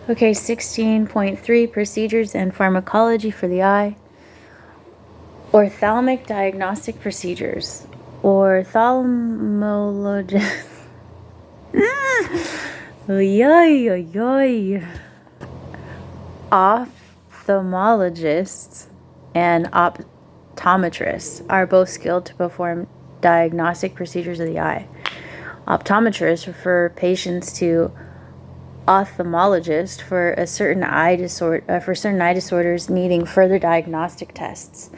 Okay, 16.3, procedures and pharmacology for the eye. Ophthalmic diagnostic procedures. Ophthalmologist. Ophthalmologists and optometrists are both skilled to perform diagnostic procedures of the eye. Optometrists refer patients to ophthalmologist for certain eye disorders needing further diagnostic tests.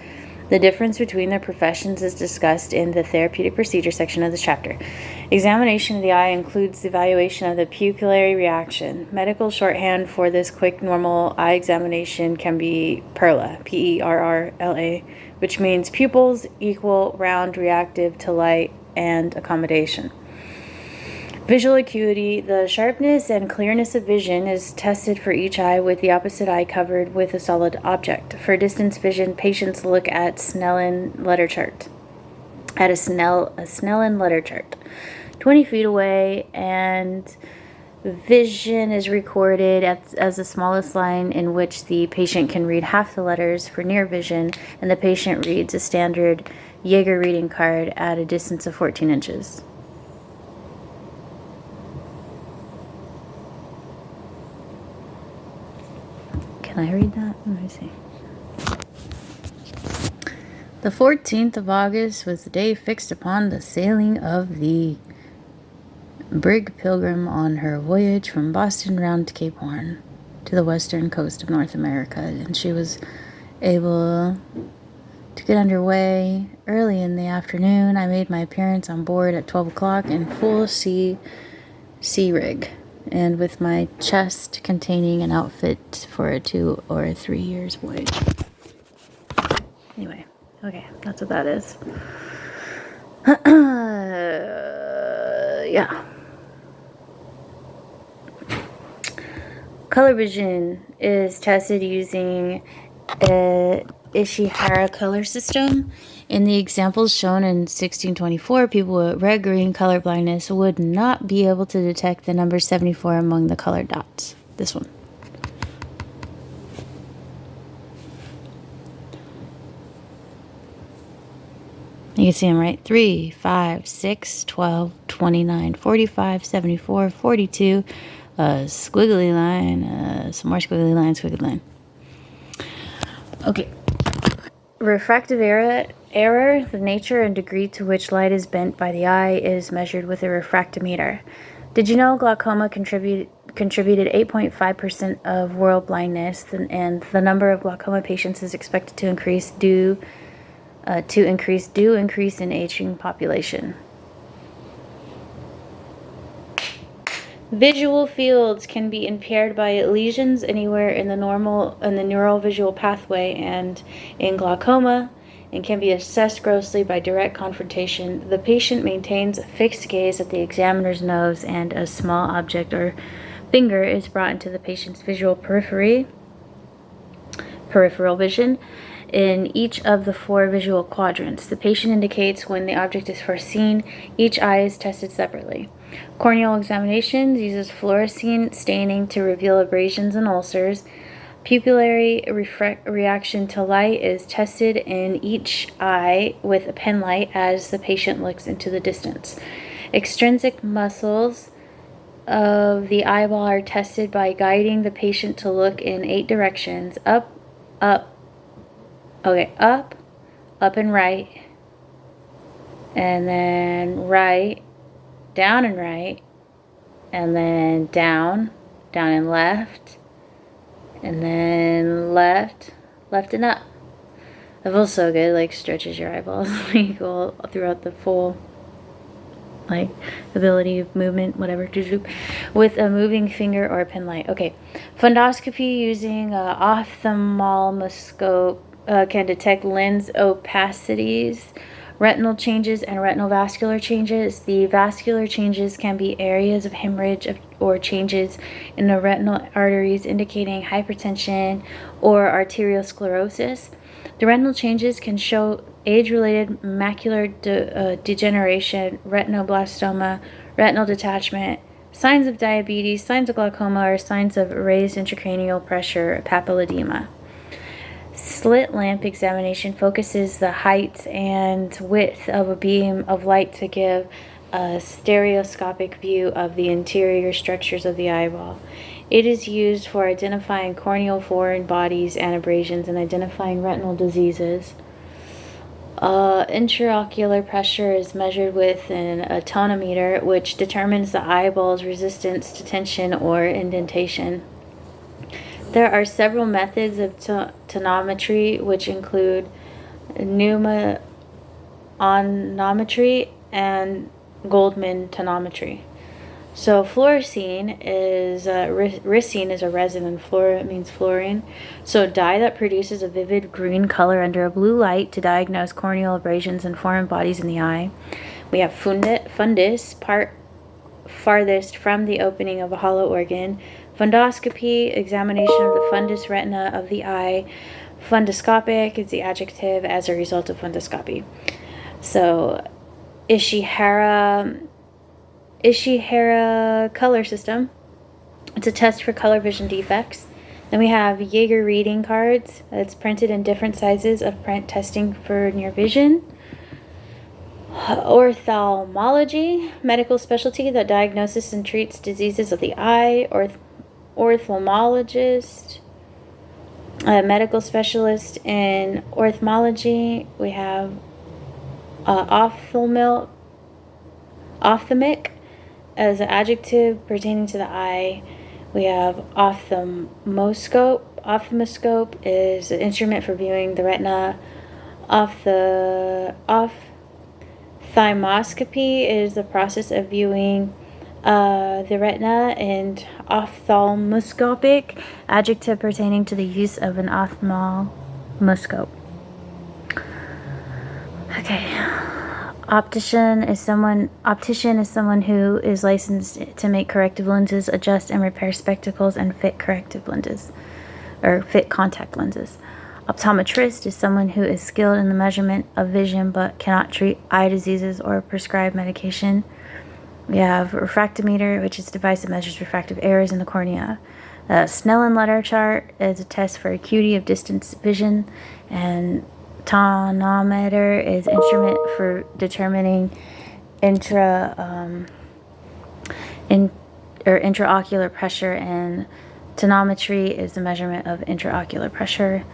The difference between their professions is discussed in the therapeutic procedure section of this chapter. Examination of the eye includes the evaluation of the pupillary reaction. Medical shorthand for this quick normal eye examination can be PERLA, P-E-R-R-L-A, which means pupils equal, round, reactive to light, and accommodation. Visual acuity. The sharpness and clearness of vision is tested for each eye with the opposite eye covered with a solid object. For distance vision, patients look at Snellen letter chart. At a Snellen letter chart. 20 feet away, and vision is recorded as the smallest line in which the patient can read half the letters for near vision, and the patient reads a standard Jaeger reading card at a distance of 14 inches. Can I read that? Let me see. The 14th of August was the day fixed upon the sailing of the brig Pilgrim on her voyage from Boston round to Cape Horn to the western coast of North America, and she was able to get underway early in the afternoon. I made my appearance on board at 12 o'clock in full sea rig, and with my chest containing an outfit for a 2 or 3 years voyage. Anyway, okay, that's what that is. Yeah. Color vision is tested using a Ishihara color system. In the examples shown in 1624, people with red-green color blindness would not be able to detect the number 74 among the colored dots. This one. You can see them, right? 3, 5, 6, 12, 29, 45, 74, 42, squiggly line, some more squiggly line, squiggly line. Okay. Refractive error, the nature and degree to which light is bent by the eye, is measured with a refractometer. Did you know glaucoma contributed 8.5% of world blindness, and the number of glaucoma patients is expected to increase due increase in aging population. Visual fields can be impaired by lesions anywhere in the neural visual pathway and in glaucoma, and can be assessed grossly by direct confrontation. The patient maintains a fixed gaze at the examiner's nose, and a small object or finger is brought into the patient's visual peripheral vision in each of the 4 visual quadrants. The patient indicates when the object is first seen. Each eye is tested separately. Corneal examinations uses fluorescein staining to reveal abrasions and ulcers. Pupillary reaction to light is tested in each eye with a pen light as the patient looks into the distance. Extrinsic muscles of the eyeball are tested by guiding the patient to look in 8 directions: up, and right, and then right, down and right, and then down and left, and then left and up. It feels so good, like stretches your eyeballs like all throughout the full ability of movement, whatever, with a moving finger or a pen light. Okay, fundoscopy using ophthalmoscope can detect lens opacities, retinal changes, and retinal vascular changes. The vascular changes can be areas of hemorrhage or changes in the retinal arteries indicating hypertension or arteriosclerosis. The retinal changes can show age-related macular degeneration, retinoblastoma, retinal detachment, Signs of diabetes, signs of glaucoma, or signs of raised intracranial pressure, papilledema. Slit lamp examination focuses the height and width of a beam of light to give a stereoscopic view of the interior structures of the eyeball. It is used for identifying corneal foreign bodies and abrasions and identifying retinal diseases. Intraocular pressure is measured with an tonometer, which determines the eyeball's resistance to tension or indentation. There are several methods of tonometry, which include pneumonometry and Goldman tonometry. So fluorescein is ricine is a resin, and fluor means fluorine. So a dye that produces a vivid green color under a blue light to diagnose corneal abrasions and foreign bodies in the eye. We have fundus, part farthest from the opening of a hollow organ. Fundoscopy, examination of the fundus retina of the eye. Fundoscopic is the adjective as a result of fundoscopy. So Ishihara color system. It's a test for color vision defects. Then we have Jaeger reading cards. It's printed in different sizes of print, testing for near vision. Ophthalmology, medical specialty that diagnoses and treats diseases of the eye. Ophthalmologist, a medical specialist in ophthalmology. We have ophthalmic as an adjective pertaining to the eye. We have ophthalmoscope. Ophthalmoscope is an instrument for viewing the retina. Ophthalmoscopy is the process of viewing the retina, and ophthalmoscopic, adjective pertaining to the use of an ophthalmoscope. Okay. Optician is someone who is licensed to make corrective lenses, adjust and repair spectacles, and fit corrective lenses, or fit contact lenses. Optometrist is someone who is skilled in the measurement of vision but cannot treat eye diseases or prescribe medication. We have refractometer, which is a device that measures refractive errors in the cornea. Snellen letter chart is a test for acuity of distance vision, and tonometer is an instrument for determining intraocular pressure, and tonometry is the measurement of intraocular pressure.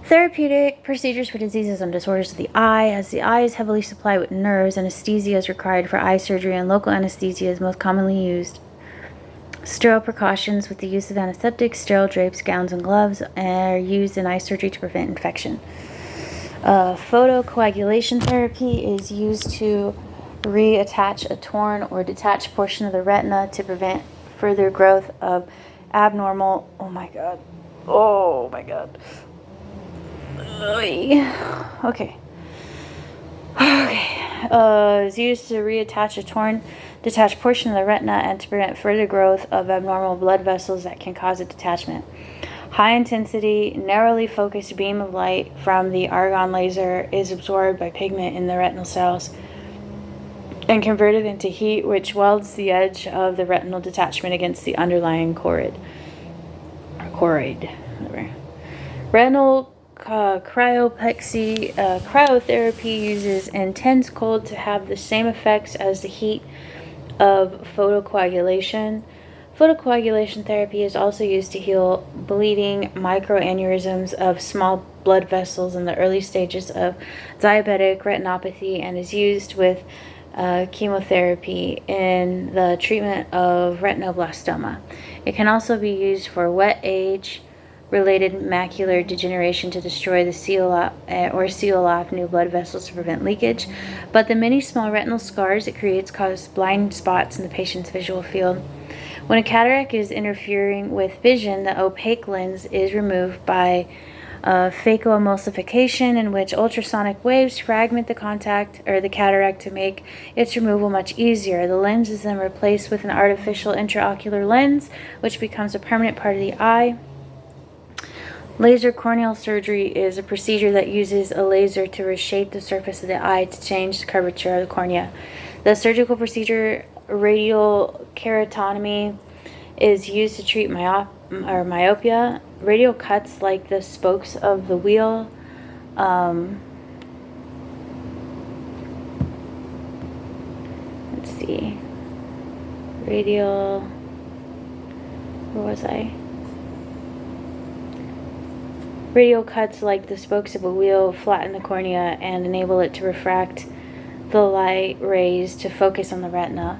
Therapeutic procedures for diseases and disorders of the eye. As the eye is heavily supplied with nerves, anesthesia is required for eye surgery, and local anesthesia is most commonly used. Sterile precautions with the use of antiseptics, sterile drapes, gowns, and gloves are used in eye surgery to prevent infection. Photocoagulation therapy is used to reattach a torn or detached portion of the retina to prevent further growth of abnormal. Oh my god. Okay. Is used to reattach a torn, detached portion of the retina and to prevent further growth of abnormal blood vessels that can cause a detachment. High intensity, narrowly focused beam of light from the argon laser is absorbed by pigment in the retinal cells and converted into heat, which welds the edge of the retinal detachment against the underlying choroid. Retinal cryotherapy uses intense cold to have the same effects as the heat of photocoagulation. Photocoagulation therapy is also used to heal bleeding microaneurysms of small blood vessels in the early stages of diabetic retinopathy, and is used with chemotherapy in the treatment of retinoblastoma. It can also be used for wet age-related macular degeneration to destroy the seal off new blood vessels to prevent leakage, but the many small retinal scars it creates cause blind spots in the patient's visual field. When a cataract is interfering with vision, the opaque lens is removed by phacoemulsification, in which ultrasonic waves fragment the cataract to make its removal much easier. The lens is then replaced with an artificial intraocular lens, which becomes a permanent part of the eye. Laser corneal surgery is a procedure that uses a laser to reshape the surface of the eye to change the curvature of the cornea. The surgical procedure radial keratotomy is used to treat myopia. Radial cuts like the spokes of the wheel. Let's see. Radial. Where was I? Radial cuts like the spokes of a wheel flatten the cornea and enable it to refract the light rays to focus on the retina.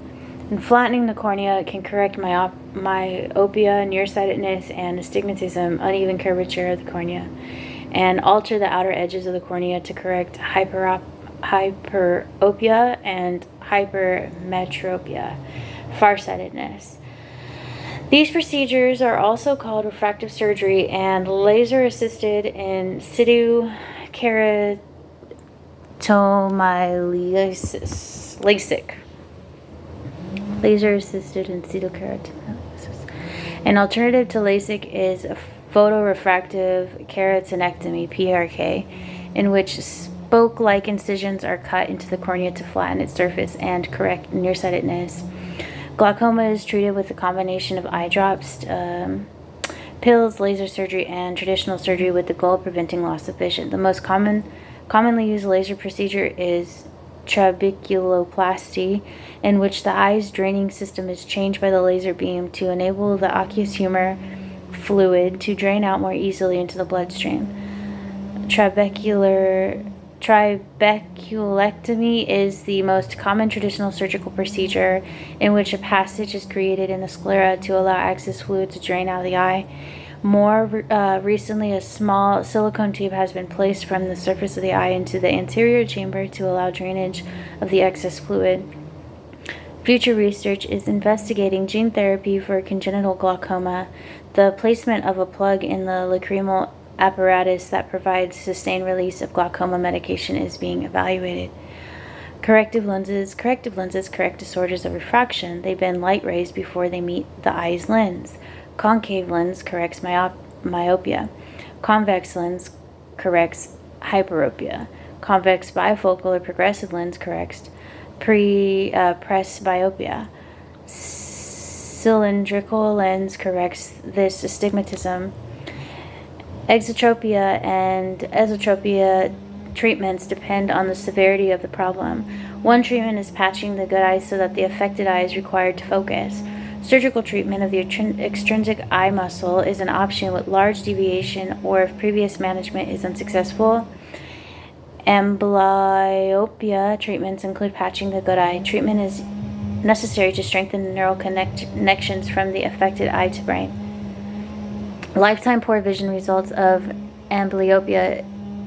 And flattening the cornea can correct myopia, nearsightedness, and astigmatism, uneven curvature of the cornea, and alter the outer edges of the cornea to correct hyperopia and hypermetropia, farsightedness. These procedures are also called refractive surgery and laser-assisted in situ keratomyelitis, LASIK. Laser-assisted in situ keratomyelitis. An alternative to LASIK is a photorefractive keratonectomy, PRK, in which spoke-like incisions are cut into the cornea to flatten its surface and correct nearsightedness. Glaucoma is treated with a combination of eye drops, pills, laser surgery, and traditional surgery with the goal of preventing loss of vision. The most commonly used laser procedure is trabeculoplasty, in which the eye's draining system is changed by the laser beam to enable the aqueous humor fluid to drain out more easily into the bloodstream. Trabeculectomy is the most common traditional surgical procedure in which a passage is created in the sclera to allow excess fluid to drain out of the eye. More recently, a small silicone tube has been placed from the surface of the eye into the anterior chamber to allow drainage of the excess fluid. Future research is investigating gene therapy for congenital glaucoma. The placement of a plug in the lacrimal apparatus that provides sustained release of glaucoma medication is being evaluated. Corrective lenses correct disorders of refraction. They bend light rays before they meet the eye's lens. Concave lens corrects myopia. Convex lens corrects hyperopia. Convex bifocal or progressive lens corrects presbyopia. Cylindrical lens corrects this astigmatism. Exotropia and esotropia treatments depend on the severity of the problem. One treatment is patching the good eye so that the affected eye is required to focus. Surgical treatment of the extrinsic eye muscle is an option with large deviation or if previous management is unsuccessful. Amblyopia treatments include patching the good eye. Treatment is necessary to strengthen the neural connections from the affected eye to brain. Lifetime poor vision results of amblyopia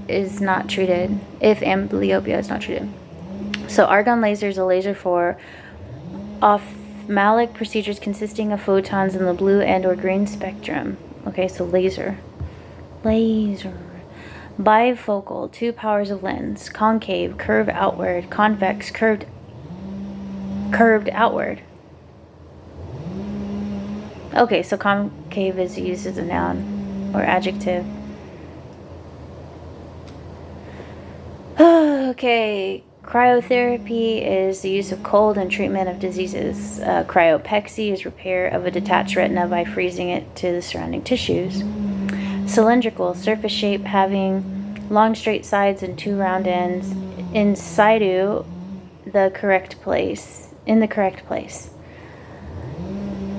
is not treated, if amblyopia is not treated. So argon laser is a laser for ophthalmic procedures consisting of photons in the blue and or green spectrum. Okay, so laser. Bifocal, 2 powers of lens. Concave, curve outward. Convex, curved outward. Okay, so concave is used as a noun or adjective. Okay, cryotherapy is the use of cold and treatment of diseases. Cryopexy is repair of a detached retina by freezing it to the surrounding tissues. Cylindrical, surface shape having long straight sides and 2 round ends in situ in the correct place.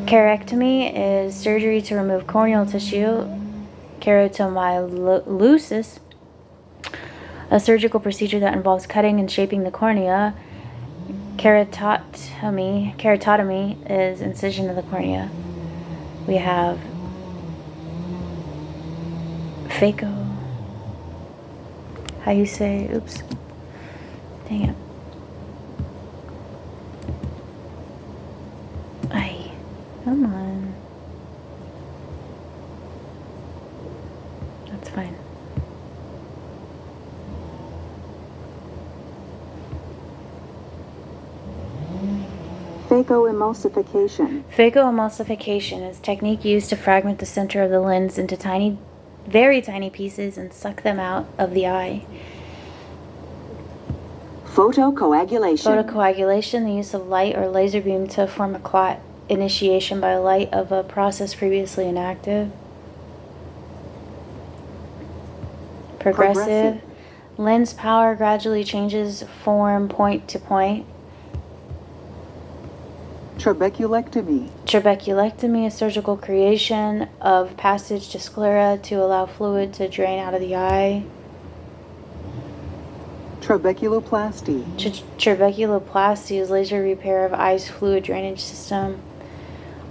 Keratectomy is surgery to remove corneal tissue. Keratomyelitis, a surgical procedure that involves cutting and shaping the cornea. Keratotomy is incision of the cornea. We have phaco. How you say? Oops. Dang it. Come on. That's fine. Phacoemulsification. Phacoemulsification is a technique used to fragment the center of the lens into tiny, very tiny pieces and suck them out of the eye. Photocoagulation. Photocoagulation, the use of light or laser beam to form a clot. Initiation by light of a process previously inactive. Progressive. Lens power gradually changes form point to point. Trabeculectomy. Trabeculectomy, a surgical creation of passage to sclera to allow fluid to drain out of the eye. Trabeculoplasty. Trabeculoplasty is laser repair of eye's fluid drainage system.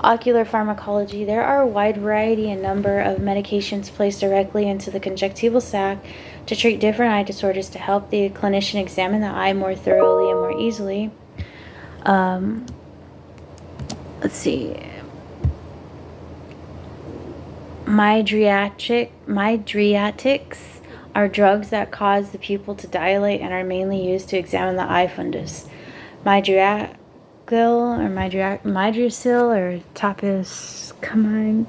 Ocular pharmacology. There are a wide variety and number of medications placed directly into the conjunctival sac to treat different eye disorders to help the clinician examine the eye more thoroughly and more easily. Let's see. Mydriatics are drugs that cause the pupil to dilate and are mainly used to examine the eye fundus. Mydriacil or topiramate.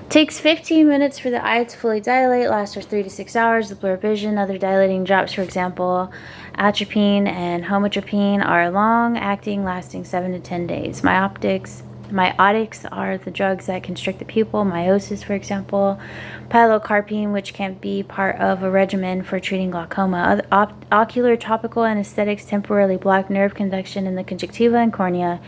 Takes 15 minutes for the eye to fully dilate, lasts for 3 to 6 hours. The blur vision, other dilating drops, for example, atropine and homoatropine, are long-acting, lasting 7 to 10 days. Myotics are the drugs that constrict the pupil, miosis, for example. Pilocarpine, which can be part of a regimen for treating glaucoma. Ocular topical anesthetics temporarily block nerve conduction in the conjunctiva and cornea.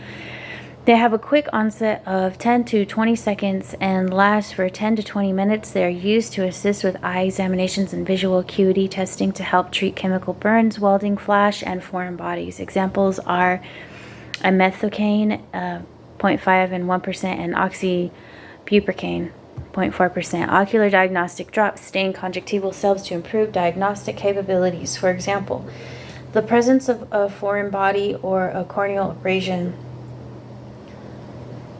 They have a quick onset of 10 to 20 seconds and last for 10 to 20 minutes. They are used to assist with eye examinations and visual acuity testing to help treat chemical burns, welding, flash, and foreign bodies. Examples are imethocaine, 0.5 and 1%, and oxybuprocaine, 0.4%. Ocular diagnostic drops stain conjunctival cells to improve diagnostic capabilities. For example, the presence of a foreign body or a corneal abrasion.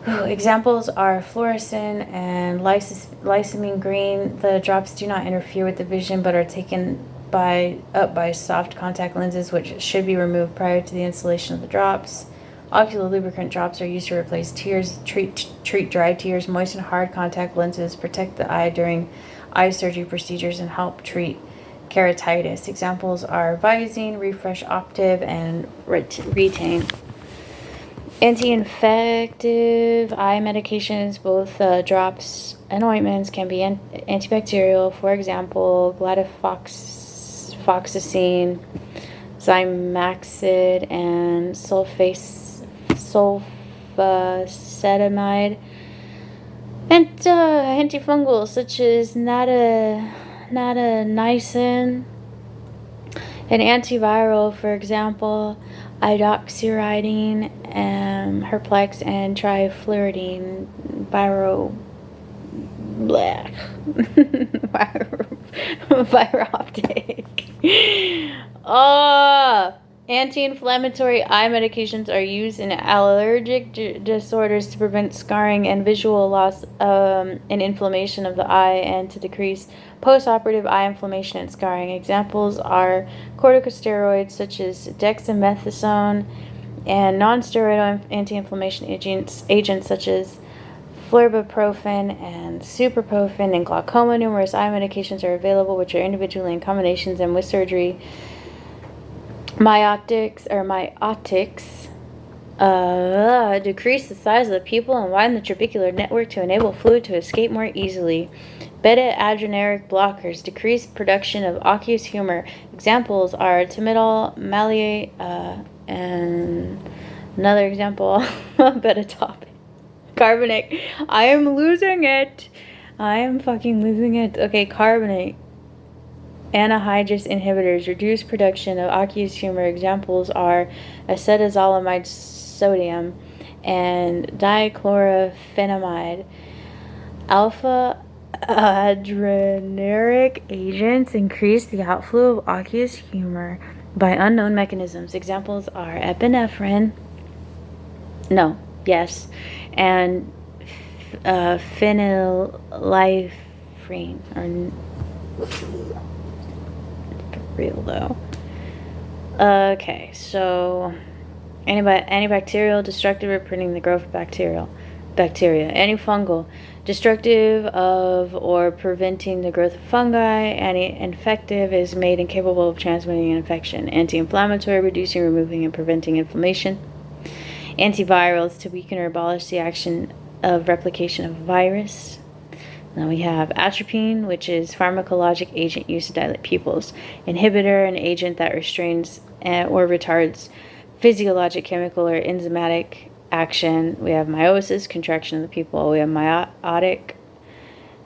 Examples are fluorescein and lysine green. The drops do not interfere with the vision but are taken up by soft contact lenses, which should be removed prior to the installation of the drops. Ocular lubricant drops are used to replace tears, treat dry tears, moisten hard contact lenses, protect the eye during eye surgery procedures, and help treat keratitis. Examples are Visine, Refresh Optive, and Retain. Anti-infective eye medications, both drops and ointments, can be antibacterial. For example, gladifoxacin, Zymaxid, and sulfacetamide. And antifungals such as natamycin. An antiviral, for example, idoxuridine, Herplex, and trifluridine, Viroptic. Anti-inflammatory eye medications are used in allergic disorders to prevent scarring and visual loss and inflammation of the eye, and to decrease post-operative eye inflammation and scarring. Examples are corticosteroids such as dexamethasone and non-steroidal anti-inflammation agents such as flurbiprofen and supraprofen. In glaucoma, numerous eye medications are available, which are individually in combinations and with surgery. Myotics decrease the size of the pupil and widen the trabecular network to enable fluid to escape more easily. Beta-adrenergic blockers decrease production of aqueous humor. Examples are Timidol, Maleate, and another example, Betatopic. Carbonate. I am losing it. I am fucking losing it. Okay, carbonate. Anhydrous inhibitors reduce production of aqueous humor. Examples are acetazolamide sodium and dichlorphenamide. Alpha adrenergic agents increase the outflow of aqueous humor by unknown mechanisms. Examples are epinephrine, and phenylephrine, real though. Okay, so antibacterial, destructive, reprinting the growth of bacteria. Antifungal Destructive of or preventing the growth of fungi. Anti-infective is made incapable of transmitting an infection. Anti-inflammatory, reducing, removing, and preventing inflammation. Antivirals, to weaken or abolish the action of replication of a virus. Now we have atropine, which is pharmacologic agent used to dilate pupils. Inhibitor, an agent that restrains or retards physiologic, chemical, or enzymatic action. We have meiosis, contraction of the pupil. We have meiotic,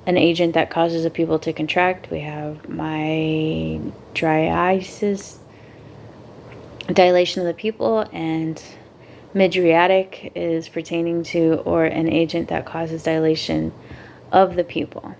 an agent that causes a pupil to contract. We have mydriasis, dilation of the pupil, and mydriatic is pertaining to or an agent that causes dilation of the pupil.